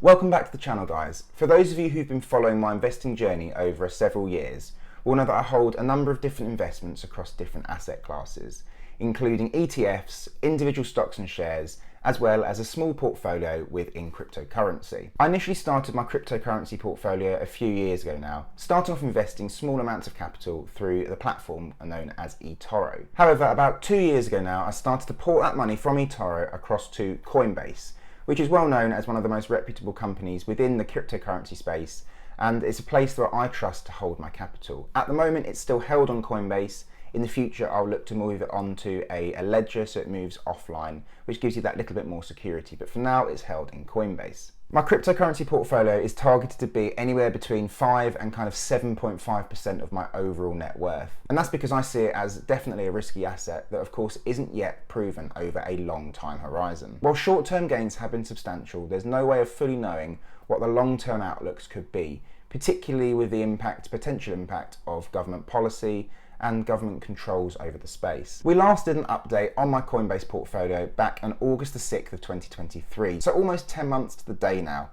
Welcome back to the channel, guys. For those of you who've been following my investing journey over several years will know that I hold a number of different investments across different asset classes, including ETFs, individual stocks and shares, as well as a small portfolio within cryptocurrency. I initially started my cryptocurrency portfolio a few years ago now, starting off investing small amounts of capital through the platform known as eToro. However, about 2 years ago now, I started to port that money from eToro across to Coinbase, which is well known as one of the most reputable companies within the cryptocurrency space, and it's a place where I trust to hold my capital. At the moment, it's still held on Coinbase. In the future, I'll look to move it onto a ledger so it moves offline, which gives you that little bit more security, but for now it's held in Coinbase. My cryptocurrency portfolio is targeted to be anywhere between 5 and kind of 7.5% of my overall net worth. And that's because I see it as definitely a risky asset that of course isn't yet proven over a long time horizon. While short-term gains have been substantial, there's no way of fully knowing what the long-term outlooks could be, particularly with the potential impact of government policy and government controls over the space. We last did an update on my Coinbase portfolio back on August the 6th of 2023, so almost 10 months to the day now.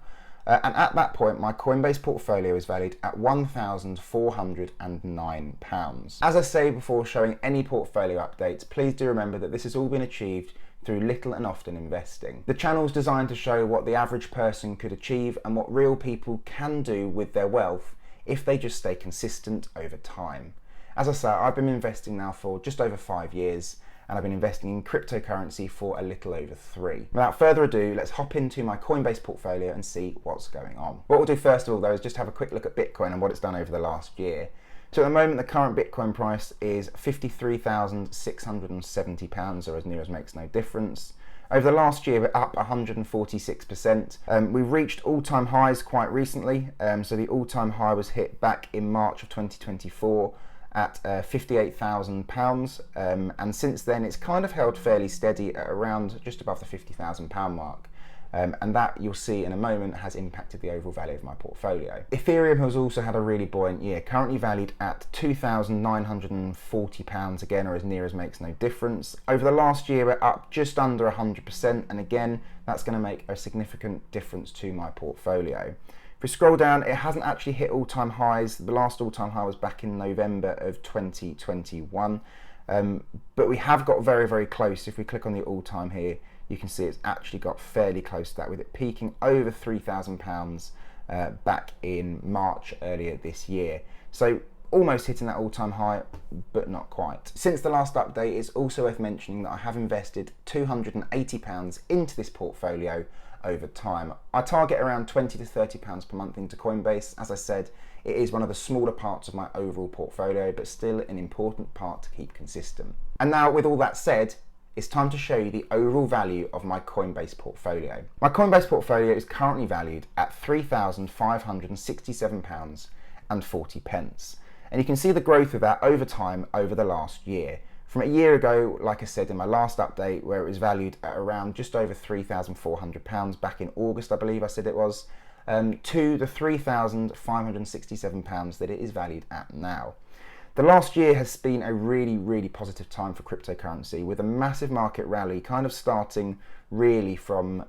And at that point, my Coinbase portfolio is valued at £1,409. As I say before showing any portfolio updates, please do remember that this has all been achieved through little and often investing. The channel is designed to show what the average person could achieve and what real people can do with their wealth if they just stay consistent over time. As I say, I've been investing now for just over 5 years, and I've been investing in cryptocurrency for a little over 3. Without further ado, let's hop into my Coinbase portfolio and see what's going on. What we'll do first of all though is just have a quick look at Bitcoin and what it's done over the last year. So at the moment, the current Bitcoin price is £53,670, or as near as makes no difference. Over the last year, we're up 146%. We've reached all-time highs quite recently. So the all-time high was hit back in March of 2024. At £58,000, and since then it's kind of held fairly steady at around just above the £50,000 mark, and that you'll see in a moment has impacted the overall value of my portfolio. Ethereum has also had a really buoyant year, currently valued at £2,940 again, or as near as makes no difference. Over the last year we're up just under 100%, and again that's going to make a significant difference to my portfolio. If we scroll down, it hasn't actually hit all-time highs. The last all-time high was back in November of 2021, but we have got very, very close. If we click on the all-time here, you can see it's actually got fairly close to that, with it peaking over £3,000 back in March earlier this year. So almost hitting that all-time high, but not quite. Since the last update, it's also worth mentioning that I have invested £280 into this portfolio over time. I target around £20 to £30 per month into Coinbase. As I said, it is one of the smaller parts of my overall portfolio, but still an important part to keep consistent. And now, with all that said, it's time to show you the overall value of my Coinbase portfolio. My Coinbase portfolio is currently valued at £3,567.40. And you can see the growth of that over time over the last year. From a year ago, like I said in my last update, where it was valued at around just over £3,400 back in August, I believe I said it was, to the £3,567 that it is valued at now. The last year has been a really, really positive time for cryptocurrency, with a massive market rally kind of starting really from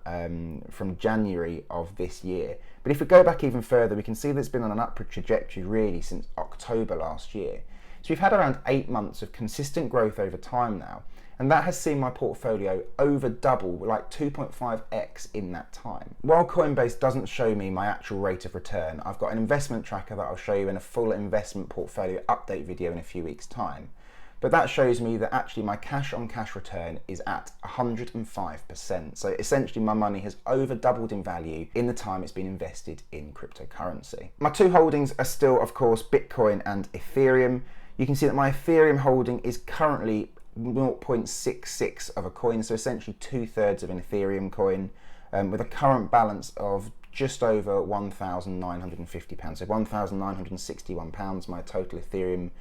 January of this year. But if we go back even further, we can see that it's been on an upward trajectory really since October last year. So we've had around 8 months of consistent growth over time now, and that has seen my portfolio over double, like 2.5x in that time. While Coinbase doesn't show me my actual rate of return, I've got an investment tracker that I'll show you in a full investment portfolio update video in a few weeks' time. But that shows me that actually my cash on cash return is at 105%. So essentially my money has over doubled in value in the time it's been invested in cryptocurrency. My two holdings are still, of course, Bitcoin and Ethereum. You can see that my Ethereum holding is currently 0.66 of a coin, so essentially 2/3 of an Ethereum coin, with a current balance of just over £1,950. So £1,961 my total Ethereum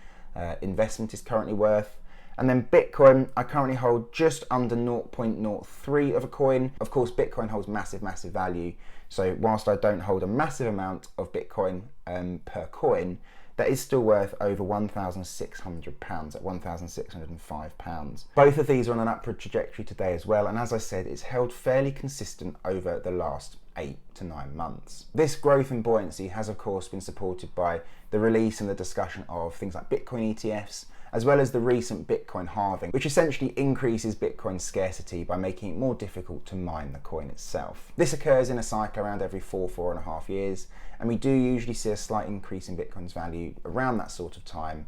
investment is currently worth. And then Bitcoin, I currently hold just under 0.03 of a coin. Of course, Bitcoin holds massive, massive value. So whilst I don't hold a massive amount of Bitcoin per coin, that is still worth over £1,600 at £1,605. Both of these are on an upward trajectory today as well, and as I said, it's held fairly consistent over the last 8 to 9 months. This growth and buoyancy has of course been supported by the release and the discussion of things like Bitcoin ETFs, as well as the recent Bitcoin halving, which essentially increases Bitcoin's scarcity by making it more difficult to mine the coin itself. This occurs in a cycle around every 4.5 years, and we do usually see a slight increase in Bitcoin's value around that sort of time,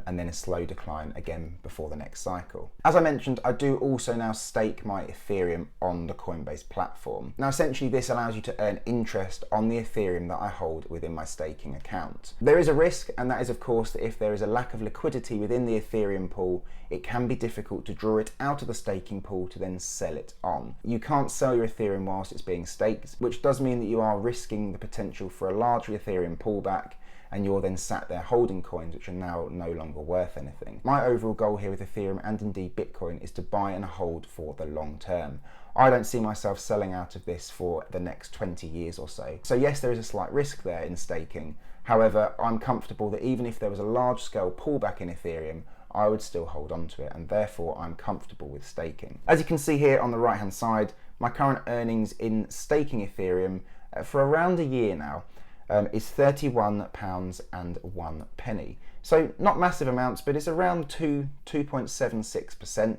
and then a slow decline again before the next cycle. As I mentioned, I do also now stake my Ethereum on the Coinbase platform. Now essentially this allows you to earn interest on the Ethereum that I hold within my staking account. There is a risk, and that is of course that if there is a lack of liquidity within the Ethereum pool, it can be difficult to draw it out of the staking pool to then sell it on. You can't sell your Ethereum whilst it's being staked, which does mean that you are risking the potential for a larger Ethereum pullback, and you're then sat there holding coins which are now no longer worth anything. My overall goal here with Ethereum and indeed Bitcoin is to buy and hold for the long term. I don't see myself selling out of this for the next 20 years or so. So yes, there is a slight risk there in staking. However, I'm comfortable that even if there was a large scale pullback in Ethereum, I would still hold on to it, and therefore I'm comfortable with staking. As you can see here on the right hand side, my current earnings in staking Ethereum for around a year now is £31.01. So not massive amounts, but it's around 2.76%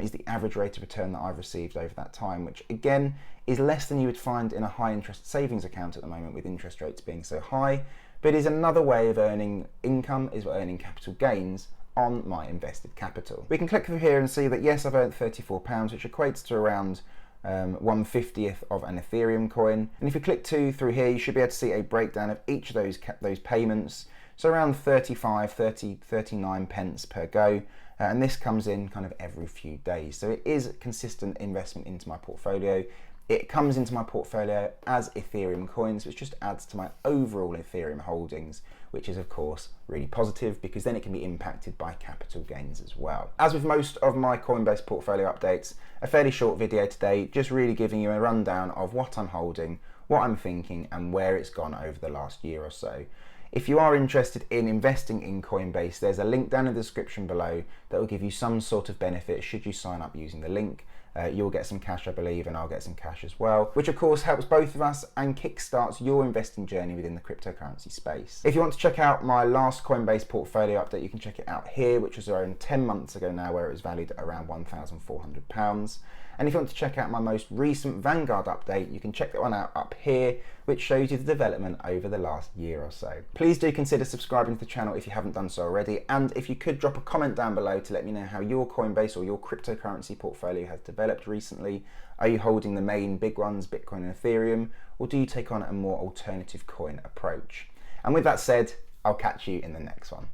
is the average rate of return that I've received over that time, which again is less than you would find in a high interest savings account at the moment with interest rates being so high, but is another way of earning income, is earning capital gains on my invested capital. We can click through here and see that yes, I've earned £34, which equates to around 1/50th of an Ethereum coin. And if you click through here, you should be able to see a breakdown of each of those payments. So around 39 pence per go. And this comes in kind of every few days. So it is a consistent investment into my portfolio. It comes into my portfolio as Ethereum coins, which just adds to my overall Ethereum holdings, which is of course really positive because then it can be impacted by capital gains as well. As with most of my Coinbase portfolio updates, a fairly short video today, just really giving you a rundown of what I'm holding, what I'm thinking, and where it's gone over the last year or so. If you are interested in investing in Coinbase, there's a link down in the description below that will give you some sort of benefit should you sign up using the link. You'll get some cash, I believe, and I'll get some cash as well, which of course helps both of us and kickstarts your investing journey within the cryptocurrency space. If you want to check out my last Coinbase portfolio update, you can check it out here, which was around 10 months ago now, where it was valued at around £1,400. And if you want to check out my most recent Vanguard update, you can check that one out up here, which shows you the development over the last year or so. Please do consider subscribing to the channel if you haven't done so already, and if you could drop a comment down below to let me know how your Coinbase or your cryptocurrency portfolio has developed recently. Are you holding the main big ones, Bitcoin and Ethereum, or do you take on a more alternative coin approach? And with that said, I'll catch you in the next one.